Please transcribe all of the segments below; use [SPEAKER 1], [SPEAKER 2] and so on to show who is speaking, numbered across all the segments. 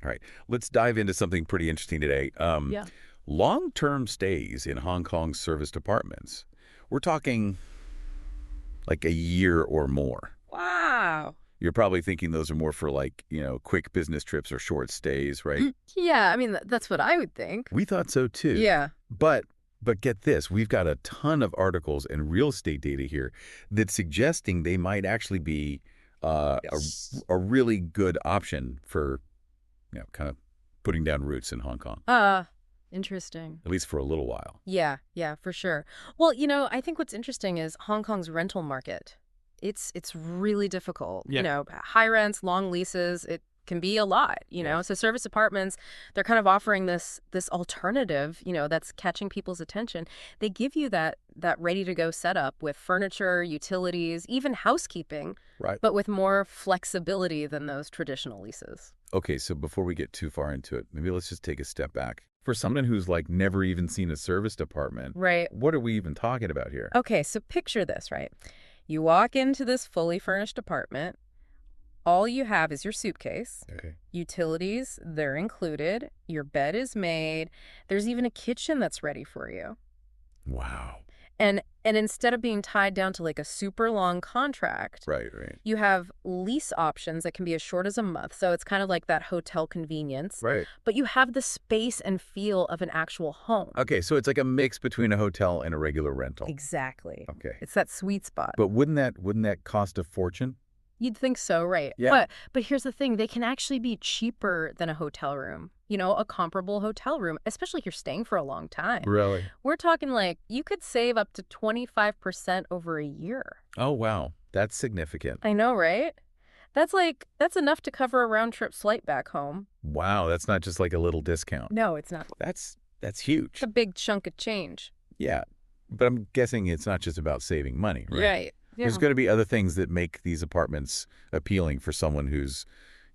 [SPEAKER 1] All right, let's dive into something pretty interesting today.
[SPEAKER 2] Yeah.
[SPEAKER 1] Long-term stays in Hong Kong serviced apartments. We're talking like a year or more.
[SPEAKER 2] Wow.
[SPEAKER 1] You're probably thinking those are more for like, quick business trips or short stays, right?
[SPEAKER 2] Yeah, I mean, that's what I would think.
[SPEAKER 1] We thought so too.
[SPEAKER 2] Yeah.
[SPEAKER 1] But get this, we've got a ton of articles and real estate data here that's suggesting they might actually be a really good option for, kind of putting down roots in Hong Kong,
[SPEAKER 2] Interesting.
[SPEAKER 1] at least for a little while.
[SPEAKER 2] Yeah, for sure. Well, I think what's interesting is Hong Kong's rental market. It's really difficult.
[SPEAKER 1] Yeah.
[SPEAKER 2] High rents, long leases, it can be a lot,
[SPEAKER 1] Yes.
[SPEAKER 2] So service apartments, they're kind of offering this alternative, that's catching people's attention. They give you that ready-to-go setup with furniture, utilities, even housekeeping,
[SPEAKER 1] Right.
[SPEAKER 2] but with more flexibility than those traditional leases.
[SPEAKER 1] Okay, so before we get too far into it, maybe let's just take a step back. For someone who's like never even seen a serviced apartment,
[SPEAKER 2] Right.
[SPEAKER 1] what are we even talking about here?
[SPEAKER 2] Okay, so picture this, right? You walk into this fully furnished apartment. All you have is your suitcase.
[SPEAKER 1] Okay.
[SPEAKER 2] Utilities, they're included. Your bed is made. There's even a kitchen that's ready for you.
[SPEAKER 1] Wow.
[SPEAKER 2] And instead of being tied down to like a super long contract,
[SPEAKER 1] Right.
[SPEAKER 2] you have lease options that can be as short as a month. So it's kind of like that hotel convenience.
[SPEAKER 1] Right.
[SPEAKER 2] But you have the space and feel of an actual home.
[SPEAKER 1] Okay, so it's like a mix between a hotel and a regular rental.
[SPEAKER 2] Exactly.
[SPEAKER 1] Okay.
[SPEAKER 2] It's that sweet spot.
[SPEAKER 1] But wouldn't that cost a fortune?
[SPEAKER 2] You'd think so, right?
[SPEAKER 1] Yeah.
[SPEAKER 2] But here's the thing, they can actually be cheaper than a hotel room. A comparable hotel room, especially if you're staying for a long time.
[SPEAKER 1] Really?
[SPEAKER 2] We're talking like you could save up to 25% over a year.
[SPEAKER 1] Oh, wow. That's significant.
[SPEAKER 2] I know, right? That's enough to cover a round trip flight back home.
[SPEAKER 1] Wow, that's not just like a little discount.
[SPEAKER 2] No, it's not.
[SPEAKER 1] That's huge.
[SPEAKER 2] It's a big chunk of change.
[SPEAKER 1] Yeah. But I'm guessing it's not just about saving money, right?
[SPEAKER 2] Right. Yeah.
[SPEAKER 1] There's going to be other things that make these apartments appealing for someone who's,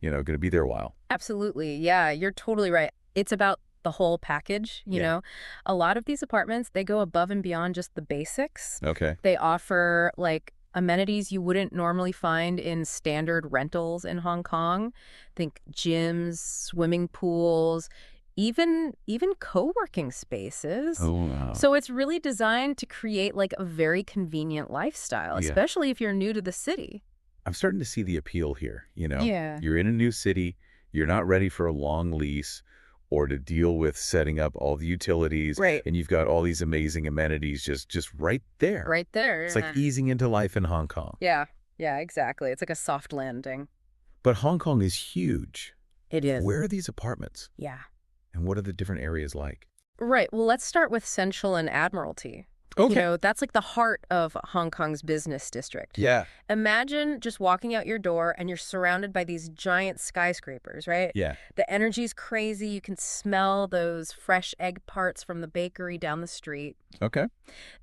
[SPEAKER 1] going to be there a while.
[SPEAKER 2] Absolutely. Yeah, you're totally right. It's about the whole package,
[SPEAKER 1] Yeah.
[SPEAKER 2] A lot of these apartments, they go above and beyond just the basics.
[SPEAKER 1] Okay.
[SPEAKER 2] They offer like amenities you wouldn't normally find in standard rentals in Hong Kong. Think gyms, swimming pools, even co-working spaces.
[SPEAKER 1] Oh, wow.
[SPEAKER 2] So it's really designed to create like a very convenient lifestyle,
[SPEAKER 1] Yeah.
[SPEAKER 2] especially if you're new to the city.
[SPEAKER 1] I'm starting to see the appeal here,
[SPEAKER 2] Yeah.
[SPEAKER 1] You're in a new city, you're not ready for a long lease or to deal with setting up all the utilities.
[SPEAKER 2] Right.
[SPEAKER 1] And you've got all these amazing amenities just right there.
[SPEAKER 2] Right there.
[SPEAKER 1] It's like easing into life in Hong Kong.
[SPEAKER 2] Yeah, exactly. It's like a soft landing.
[SPEAKER 1] But Hong Kong is huge.
[SPEAKER 2] It is.
[SPEAKER 1] Where are these apartments?
[SPEAKER 2] Yeah.
[SPEAKER 1] And what are the different areas like?
[SPEAKER 2] Right. Well, let's start with Central and Admiralty. That's like the heart of Hong Kong's business district.
[SPEAKER 1] Yeah.
[SPEAKER 2] Imagine just walking out your door and you're surrounded by these giant skyscrapers, right?
[SPEAKER 1] Yeah.
[SPEAKER 2] The energy's crazy. You can smell those fresh egg parts from the bakery down the street.
[SPEAKER 1] Okay.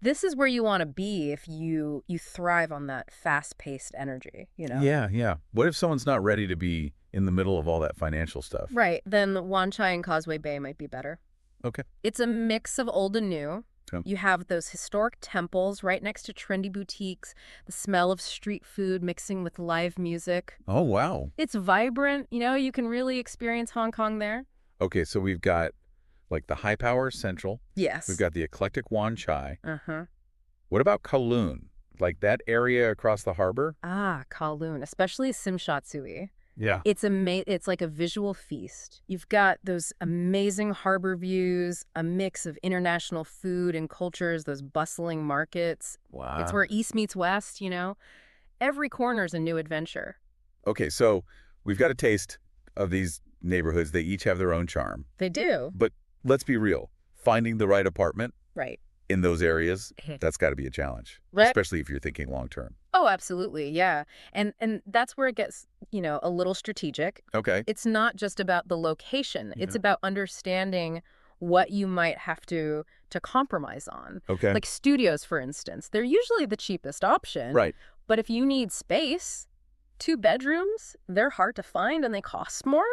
[SPEAKER 2] This is where you want to be if you thrive on that fast-paced energy,
[SPEAKER 1] Yeah. What if someone's not ready to be in the middle of all that financial stuff?
[SPEAKER 2] Right. Then Wan Chai and Causeway Bay might be better.
[SPEAKER 1] Okay.
[SPEAKER 2] It's a mix of old and new.
[SPEAKER 1] Okay.
[SPEAKER 2] You have those historic temples right next to trendy boutiques, the smell of street food mixing with live music.
[SPEAKER 1] Oh, wow.
[SPEAKER 2] It's vibrant. You can really experience Hong Kong there.
[SPEAKER 1] Okay, so we've got like the high power Central.
[SPEAKER 2] Yes.
[SPEAKER 1] We've got the eclectic Wan Chai.
[SPEAKER 2] Uh-huh.
[SPEAKER 1] What about Kowloon? Like that area across the harbor?
[SPEAKER 2] Kowloon, especially Tsim Sha Tsui.
[SPEAKER 1] Yeah.
[SPEAKER 2] It's like a visual feast. You've got those amazing harbor views, a mix of international food and cultures, those bustling markets.
[SPEAKER 1] Wow.
[SPEAKER 2] It's where East meets West, Every corner's a new adventure.
[SPEAKER 1] Okay, so we've got a taste of these neighborhoods. They each have their own charm.
[SPEAKER 2] They do.
[SPEAKER 1] But let's be real. Finding the right apartment
[SPEAKER 2] Right.
[SPEAKER 1] in those areas, that's got to be a challenge,
[SPEAKER 2] Right.
[SPEAKER 1] especially if you're thinking long term.
[SPEAKER 2] Oh, absolutely. Yeah. And that's where it gets, a little strategic.
[SPEAKER 1] Okay.
[SPEAKER 2] It's not just about the location. It's
[SPEAKER 1] Yeah.
[SPEAKER 2] about understanding what you might have to compromise on.
[SPEAKER 1] Okay.
[SPEAKER 2] Like studios, for instance. They're usually the cheapest option.
[SPEAKER 1] Right.
[SPEAKER 2] But if you need space, 2 bedrooms, they're hard to find and they cost more.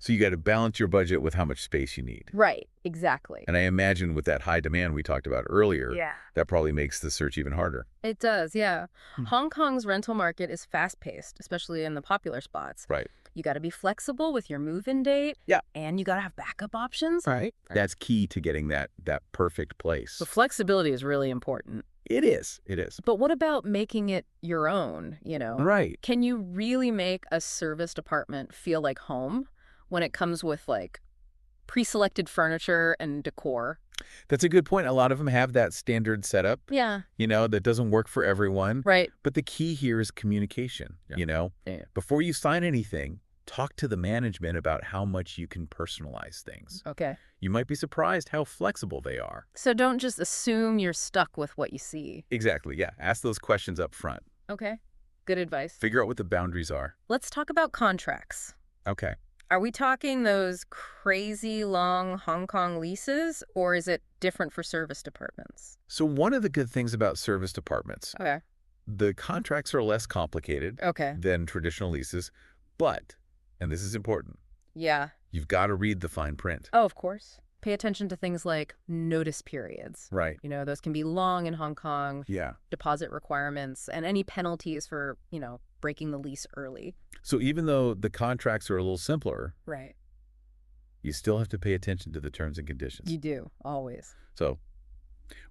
[SPEAKER 1] So you got to balance your budget with how much space you need.
[SPEAKER 2] Right, exactly.
[SPEAKER 1] And I imagine with that high demand we talked about earlier,
[SPEAKER 2] Yeah.
[SPEAKER 1] that probably makes the search even harder.
[SPEAKER 2] It does, yeah.
[SPEAKER 1] Hmm.
[SPEAKER 2] Hong Kong's rental market is fast-paced, especially in the popular spots.
[SPEAKER 1] Right.
[SPEAKER 2] You got to be flexible with your move-in date.
[SPEAKER 1] Yeah.
[SPEAKER 2] And you got to have backup options.
[SPEAKER 1] Right. That's key to getting that perfect place.
[SPEAKER 2] The flexibility is really important.
[SPEAKER 1] It is. It is.
[SPEAKER 2] But what about making it your own,
[SPEAKER 1] Right.
[SPEAKER 2] Can you really make a serviced apartment feel like home when it comes with, like, pre-selected furniture and decor?
[SPEAKER 1] That's a good point. A lot of them have that standard setup,
[SPEAKER 2] Yeah.
[SPEAKER 1] that doesn't work for everyone.
[SPEAKER 2] Right.
[SPEAKER 1] But the key here is communication,
[SPEAKER 2] Yeah.
[SPEAKER 1] Before you sign anything, talk to the management about how much you can personalize things.
[SPEAKER 2] Okay.
[SPEAKER 1] You might be surprised how flexible they are.
[SPEAKER 2] So don't just assume you're stuck with what you see.
[SPEAKER 1] Exactly, yeah. Ask those questions up front.
[SPEAKER 2] Okay. Good advice.
[SPEAKER 1] Figure out what the boundaries are.
[SPEAKER 2] Let's talk about contracts.
[SPEAKER 1] Okay.
[SPEAKER 2] Are we talking those crazy long Hong Kong leases, or is it different for serviced apartments?
[SPEAKER 1] So one of the good things about serviced apartments,
[SPEAKER 2] Okay.
[SPEAKER 1] the contracts are less complicated
[SPEAKER 2] Okay.
[SPEAKER 1] than traditional leases, but, and this is important,
[SPEAKER 2] Yeah.
[SPEAKER 1] you've got to read the fine print.
[SPEAKER 2] Oh, of course. Pay attention to things like notice periods.
[SPEAKER 1] Right.
[SPEAKER 2] Those can be long in Hong Kong,
[SPEAKER 1] Yeah.
[SPEAKER 2] deposit requirements, and any penalties for, breaking the lease early.
[SPEAKER 1] So even though the contracts are a little simpler,
[SPEAKER 2] Right.
[SPEAKER 1] you still have to pay attention to the terms and conditions.
[SPEAKER 2] You do, always.
[SPEAKER 1] So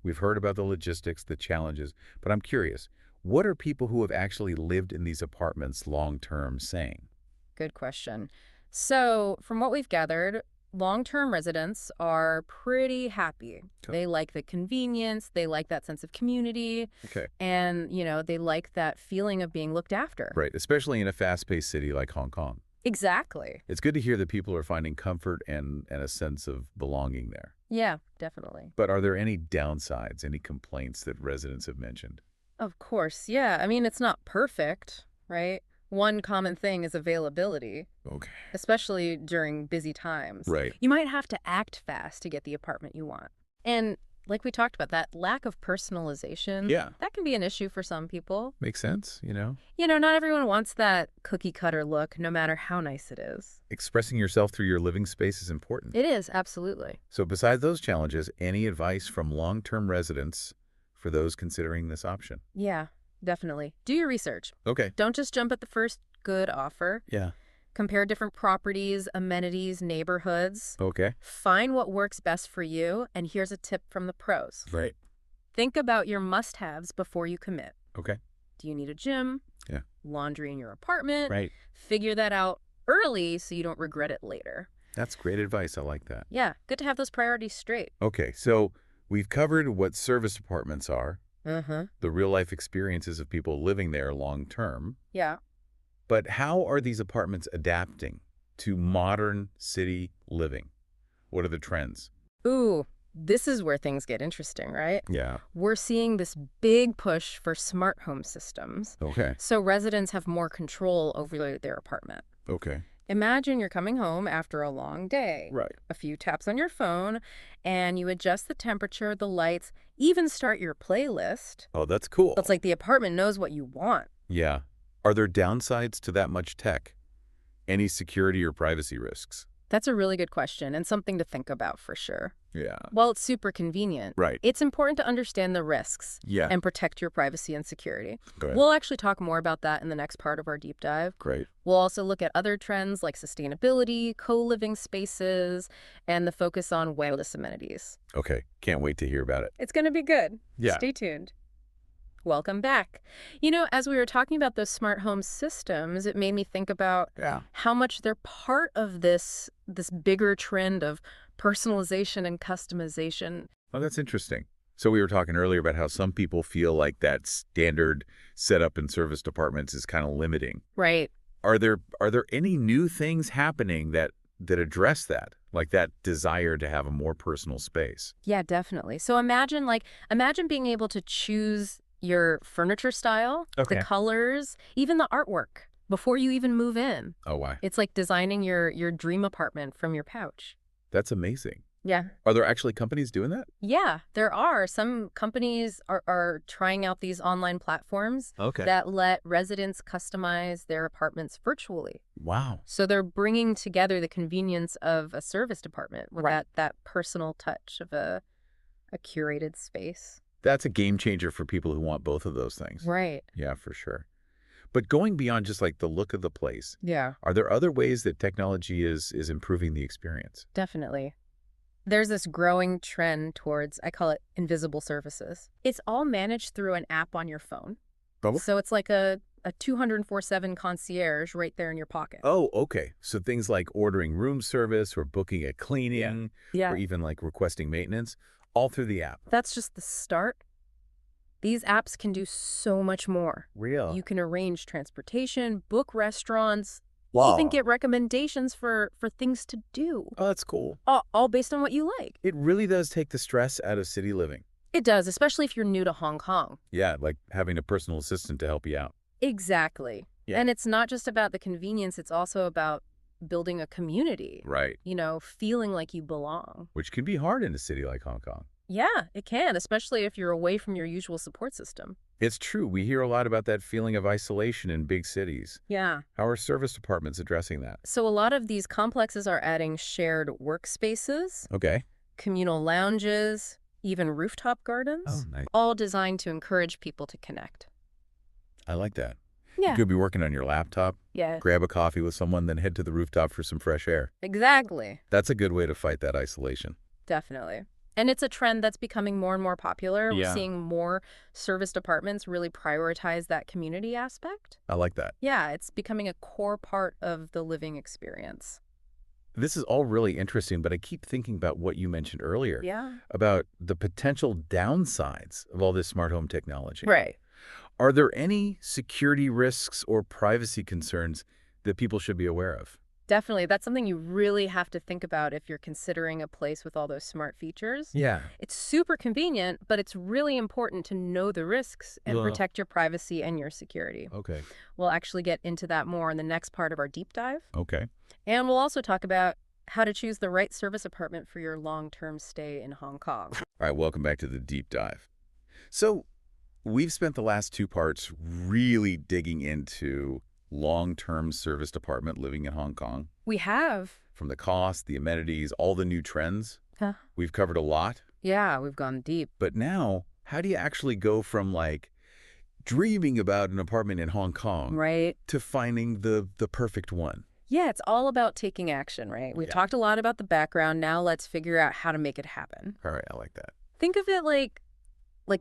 [SPEAKER 1] we've heard about the logistics, the challenges, but I'm curious, what are people who have actually lived in these apartments long-term saying?
[SPEAKER 2] Good question. So, from what we've gathered, long-term residents are pretty happy.
[SPEAKER 1] Okay.
[SPEAKER 2] They like the convenience, they like that sense of community,
[SPEAKER 1] Okay.
[SPEAKER 2] and, they like that feeling of being looked after.
[SPEAKER 1] Right, especially in a fast-paced city like Hong Kong.
[SPEAKER 2] Exactly.
[SPEAKER 1] It's good to hear that people are finding comfort and a sense of belonging there.
[SPEAKER 2] Yeah, definitely.
[SPEAKER 1] But are there any downsides, any complaints that residents have mentioned?
[SPEAKER 2] Of course, yeah. I mean, it's not perfect, right? One common thing is availability,
[SPEAKER 1] Okay.
[SPEAKER 2] especially during busy times.
[SPEAKER 1] Right.
[SPEAKER 2] You might have to act fast to get the apartment you want. And like we talked about, that lack of personalization,
[SPEAKER 1] Yeah.
[SPEAKER 2] that can be an issue for some people.
[SPEAKER 1] Makes sense,
[SPEAKER 2] Not everyone wants that cookie-cutter look, no matter how nice it is.
[SPEAKER 1] Expressing yourself through your living space is important.
[SPEAKER 2] It is, absolutely.
[SPEAKER 1] So besides those challenges, any advice from long-term residents for those considering this option?
[SPEAKER 2] Yeah, definitely. Do your research.
[SPEAKER 1] Okay.
[SPEAKER 2] Don't just jump at the first good offer.
[SPEAKER 1] Yeah.
[SPEAKER 2] Compare different properties, amenities, neighborhoods.
[SPEAKER 1] Okay.
[SPEAKER 2] Find what works best for you, and here's a tip from the pros.
[SPEAKER 1] Right.
[SPEAKER 2] Think about your must-haves before you commit.
[SPEAKER 1] Okay.
[SPEAKER 2] Do you need a gym?
[SPEAKER 1] Yeah.
[SPEAKER 2] Laundry in your apartment?
[SPEAKER 1] Right.
[SPEAKER 2] Figure that out early so you don't regret it later.
[SPEAKER 1] That's great advice. I like that.
[SPEAKER 2] Yeah, good to have those priorities straight.
[SPEAKER 1] Okay, so we've covered what service apartments are, the real-life experiences of people living there long-term.
[SPEAKER 2] Yeah.
[SPEAKER 1] But how are these apartments adapting to modern city living? What are the trends?
[SPEAKER 2] Ooh, this is where things get interesting, right?
[SPEAKER 1] Yeah.
[SPEAKER 2] We're seeing this big push for smart home systems,
[SPEAKER 1] Okay.
[SPEAKER 2] so residents have more control over their apartment.
[SPEAKER 1] Okay.
[SPEAKER 2] Imagine you're coming home after a long day.
[SPEAKER 1] Right.
[SPEAKER 2] A few taps on your phone, and you adjust the temperature, the lights, even start your playlist.
[SPEAKER 1] Oh, that's cool.
[SPEAKER 2] It's like the apartment knows what you want.
[SPEAKER 1] Yeah. Are there downsides to that much tech? Any security or privacy risks?
[SPEAKER 2] That's a really good question and something to think about for sure.
[SPEAKER 1] Yeah.
[SPEAKER 2] While it's super convenient,
[SPEAKER 1] Right.
[SPEAKER 2] it's important to understand the risks
[SPEAKER 1] Yeah.
[SPEAKER 2] and protect your privacy and security.
[SPEAKER 1] Go ahead.
[SPEAKER 2] We'll actually talk more about that in the next part of our deep dive.
[SPEAKER 1] Great.
[SPEAKER 2] We'll also look at other trends like sustainability, co-living spaces, and the focus on wireless amenities.
[SPEAKER 1] Okay. Can't wait to hear about it.
[SPEAKER 2] It's going to be good.
[SPEAKER 1] Yeah.
[SPEAKER 2] Stay tuned. Welcome back. As we were talking about those smart home systems, it made me think about how much they're part of this bigger trend of personalization and customization.
[SPEAKER 1] Oh, that's interesting. So we were talking earlier about how some people feel like that standard setup in serviced apartments is kind of limiting.
[SPEAKER 2] Right.
[SPEAKER 1] Are there any new things happening that address that, like that desire to have a more personal space?
[SPEAKER 2] Yeah, definitely. So imagine being able to choose your furniture style,
[SPEAKER 1] Okay.
[SPEAKER 2] the colors, even the artwork before you even move in.
[SPEAKER 1] Oh, why?
[SPEAKER 2] It's like designing your dream apartment from your couch.
[SPEAKER 1] That's amazing.
[SPEAKER 2] Yeah.
[SPEAKER 1] Are there actually companies doing that?
[SPEAKER 2] Yeah, there are. Some companies are trying out these online platforms
[SPEAKER 1] Okay.
[SPEAKER 2] that let residents customize their apartments virtually.
[SPEAKER 1] Wow.
[SPEAKER 2] So they're bringing together the convenience of a service department with that personal touch of a curated space.
[SPEAKER 1] That's a game changer for people who want both of those things.
[SPEAKER 2] Right.
[SPEAKER 1] Yeah, for sure. But going beyond just like the look of the place,
[SPEAKER 2] Yeah,
[SPEAKER 1] are there other ways that technology is improving the experience?
[SPEAKER 2] definitely. There's this growing trend towards, I call it invisible services. It's all managed through an app on your phone.
[SPEAKER 1] Oh,
[SPEAKER 2] So it's like a 204/7 concierge right there in your pocket.
[SPEAKER 1] oh, okay. So things like ordering room service or booking a cleaning
[SPEAKER 2] Yeah.
[SPEAKER 1] or even like requesting maintenance, all through the app.
[SPEAKER 2] That's just the start. These apps can do so much more.
[SPEAKER 1] Real.
[SPEAKER 2] You can arrange transportation, book restaurants, even
[SPEAKER 1] Wow.
[SPEAKER 2] get recommendations for things to do,
[SPEAKER 1] Oh, that's cool.
[SPEAKER 2] all based on what you like.
[SPEAKER 1] It really does take the stress out of city living.
[SPEAKER 2] It does, especially if you're new to Hong Kong.
[SPEAKER 1] Yeah, like having a personal assistant to help you out.
[SPEAKER 2] Exactly.
[SPEAKER 1] Yeah.
[SPEAKER 2] And it's not just about the convenience, it's also about building a community,
[SPEAKER 1] Right.
[SPEAKER 2] feeling like you belong.
[SPEAKER 1] Which can be hard in a city like Hong Kong.
[SPEAKER 2] Yeah, it can, especially if you're away from your usual support system.
[SPEAKER 1] It's true. We hear a lot about that feeling of isolation in big cities.
[SPEAKER 2] Yeah.
[SPEAKER 1] How are service departments addressing that?
[SPEAKER 2] So a lot of these complexes are adding shared workspaces,
[SPEAKER 1] Okay.
[SPEAKER 2] communal lounges, even rooftop gardens,
[SPEAKER 1] Oh, nice.
[SPEAKER 2] all designed to encourage people to connect.
[SPEAKER 1] I like that.
[SPEAKER 2] Yeah.
[SPEAKER 1] You could be working on your laptop,
[SPEAKER 2] Yeah,
[SPEAKER 1] grab a coffee with someone, then head to the rooftop for some fresh air.
[SPEAKER 2] exactly.
[SPEAKER 1] That's a good way to fight that isolation.
[SPEAKER 2] Definitely. And it's a trend that's becoming more and more popular. We're
[SPEAKER 1] Yeah.
[SPEAKER 2] seeing more service departments really prioritize that community aspect.
[SPEAKER 1] I like that.
[SPEAKER 2] Yeah, it's becoming a core part of the living experience.
[SPEAKER 1] This is all really interesting, but I keep thinking about what you mentioned earlier
[SPEAKER 2] Yeah.
[SPEAKER 1] about the potential downsides of all this smart home technology.
[SPEAKER 2] Right.
[SPEAKER 1] Are there any security risks or privacy concerns that people should be aware of?
[SPEAKER 2] Definitely. That's something you really have to think about if you're considering a place with all those smart features.
[SPEAKER 1] Yeah.
[SPEAKER 2] It's super convenient, but it's really important to know the risks and
[SPEAKER 1] Yeah.
[SPEAKER 2] protect your privacy and your security.
[SPEAKER 1] Okay.
[SPEAKER 2] We'll actually get into that more in the next part of our deep dive.
[SPEAKER 1] Okay.
[SPEAKER 2] And we'll also talk about how to choose the right service apartment for your long-term stay in Hong Kong.
[SPEAKER 1] All right, welcome back to the deep dive. So we've spent the last two parts really digging into long-term service department living in Hong Kong.
[SPEAKER 2] We have.
[SPEAKER 1] From the cost, the amenities, all the new trends.
[SPEAKER 2] Huh.
[SPEAKER 1] We've covered a lot.
[SPEAKER 2] Yeah, we've gone deep.
[SPEAKER 1] But now, how do you actually go from like dreaming about an apartment in Hong Kong
[SPEAKER 2] Right.
[SPEAKER 1] to finding the perfect one?
[SPEAKER 2] Yeah, it's all about taking action, right? We've
[SPEAKER 1] Yeah.
[SPEAKER 2] talked a lot about the background. Now let's figure out how to make it happen.
[SPEAKER 1] All right, I like that.
[SPEAKER 2] Think of it like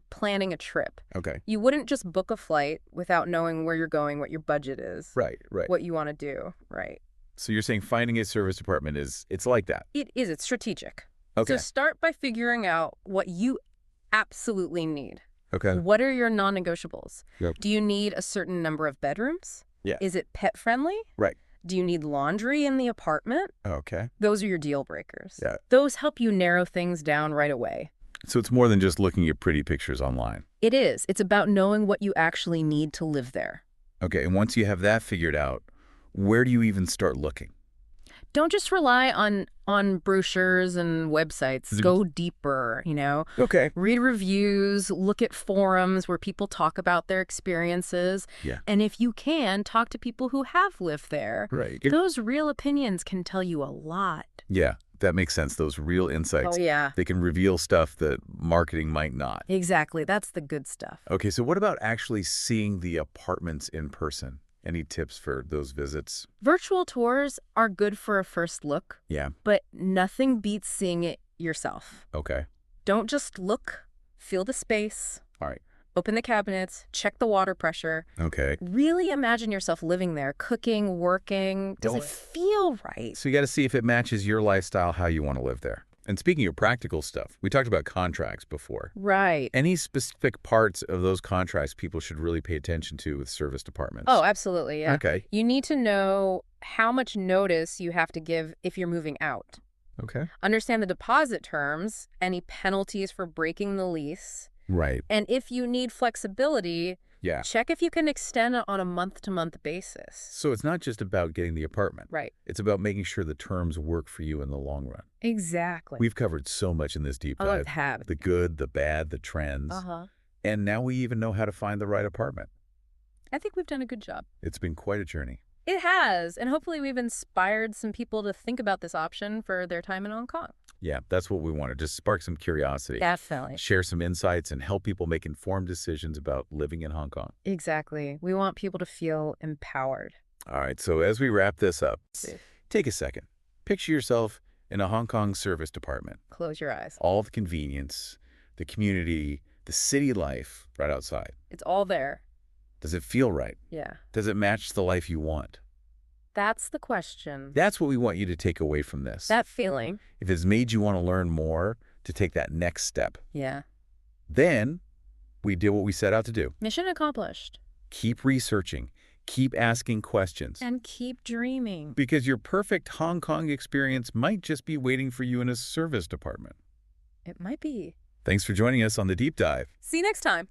[SPEAKER 2] planning a trip.
[SPEAKER 1] Okay.
[SPEAKER 2] You wouldn't just book a flight without knowing where you're going, what your budget is,
[SPEAKER 1] Right, right.
[SPEAKER 2] what you want to do, right?
[SPEAKER 1] So you're saying finding a service department it's like that.
[SPEAKER 2] It is. It's strategic.
[SPEAKER 1] Okay.
[SPEAKER 2] So start by figuring out what you absolutely need.
[SPEAKER 1] Okay.
[SPEAKER 2] What are your non-negotiables?
[SPEAKER 1] Yep.
[SPEAKER 2] Do you need a certain number of bedrooms?
[SPEAKER 1] Yeah.
[SPEAKER 2] Is it pet friendly?
[SPEAKER 1] Right.
[SPEAKER 2] Do you need laundry in the apartment?
[SPEAKER 1] Okay.
[SPEAKER 2] Those are your deal breakers.
[SPEAKER 1] Yeah.
[SPEAKER 2] Those help you narrow things down right away.
[SPEAKER 1] So it's more than just looking at pretty pictures online.
[SPEAKER 2] It is. It's about knowing what you actually need to live there.
[SPEAKER 1] Okay, and once you have that figured out, where do you even start looking?
[SPEAKER 2] Don't just rely on brochures and websites. Go deeper,
[SPEAKER 1] Okay.
[SPEAKER 2] Read reviews, look at forums where people talk about their experiences.
[SPEAKER 1] Yeah.
[SPEAKER 2] And if you can, talk to people who have lived there.
[SPEAKER 1] Right.
[SPEAKER 2] Those real opinions can tell you a lot.
[SPEAKER 1] Yeah, that makes sense. Those real insights.
[SPEAKER 2] Oh, yeah.
[SPEAKER 1] They can reveal stuff that marketing might not.
[SPEAKER 2] Exactly. That's the good stuff.
[SPEAKER 1] Okay, so what about actually seeing the apartments in person? Any tips for those visits?
[SPEAKER 2] Virtual tours are good for a first look,
[SPEAKER 1] Yeah.
[SPEAKER 2] but nothing beats seeing it yourself.
[SPEAKER 1] Okay.
[SPEAKER 2] Don't just look, feel the space,
[SPEAKER 1] All right.
[SPEAKER 2] open the cabinets, check the water pressure.
[SPEAKER 1] Okay.
[SPEAKER 2] Really imagine yourself living there, cooking, working. Does it feel right?
[SPEAKER 1] So you got to see if it matches your lifestyle, how you want to live there. And speaking of practical stuff, we talked about contracts before.
[SPEAKER 2] Right.
[SPEAKER 1] Any specific parts of those contracts people should really pay attention to with service departments?
[SPEAKER 2] Oh, absolutely, yeah.
[SPEAKER 1] Okay.
[SPEAKER 2] You need to know how much notice you have to give if you're moving out.
[SPEAKER 1] Okay.
[SPEAKER 2] Understand the deposit terms, any penalties for breaking the lease.
[SPEAKER 1] Right.
[SPEAKER 2] And if you need flexibility,
[SPEAKER 1] Yeah.
[SPEAKER 2] Check if you can extend it on a month-to-month basis.
[SPEAKER 1] So it's not just about getting the apartment.
[SPEAKER 2] Right.
[SPEAKER 1] It's about making sure the terms work for you in the long run.
[SPEAKER 2] Exactly.
[SPEAKER 1] We've covered so much in this deep
[SPEAKER 2] I love
[SPEAKER 1] dive.
[SPEAKER 2] to have.
[SPEAKER 1] The good, the bad, the trends.
[SPEAKER 2] Uh-huh.
[SPEAKER 1] And now we even know how to find the right apartment.
[SPEAKER 2] I think we've done a good job.
[SPEAKER 1] It's been quite a journey.
[SPEAKER 2] It has, and hopefully we've inspired some people to think about this option for their time in Hong Kong.
[SPEAKER 1] Yeah, that's what we want to just spark some curiosity.
[SPEAKER 2] Definitely.
[SPEAKER 1] Share some insights and help people make informed decisions about living in Hong Kong.
[SPEAKER 2] Exactly. We want people to feel empowered.
[SPEAKER 1] All right, so as we wrap this up, take a second. Picture yourself in a Hong Kong service department.
[SPEAKER 2] Close your eyes.
[SPEAKER 1] All the convenience, the community, the city life right outside.
[SPEAKER 2] It's all there.
[SPEAKER 1] Does it feel right?
[SPEAKER 2] Yeah.
[SPEAKER 1] Does it match the life you want?
[SPEAKER 2] That's the question.
[SPEAKER 1] That's what we want you to take away from this.
[SPEAKER 2] That feeling.
[SPEAKER 1] If it's made you want to learn more, to take that next step,
[SPEAKER 2] Yeah.
[SPEAKER 1] then we did what we set out to do.
[SPEAKER 2] Mission accomplished.
[SPEAKER 1] Keep researching. Keep asking questions.
[SPEAKER 2] And keep dreaming.
[SPEAKER 1] Because your perfect Hong Kong experience might just be waiting for you in a service department.
[SPEAKER 2] It might be.
[SPEAKER 1] Thanks for joining us on The Deep Dive.
[SPEAKER 2] See you next time.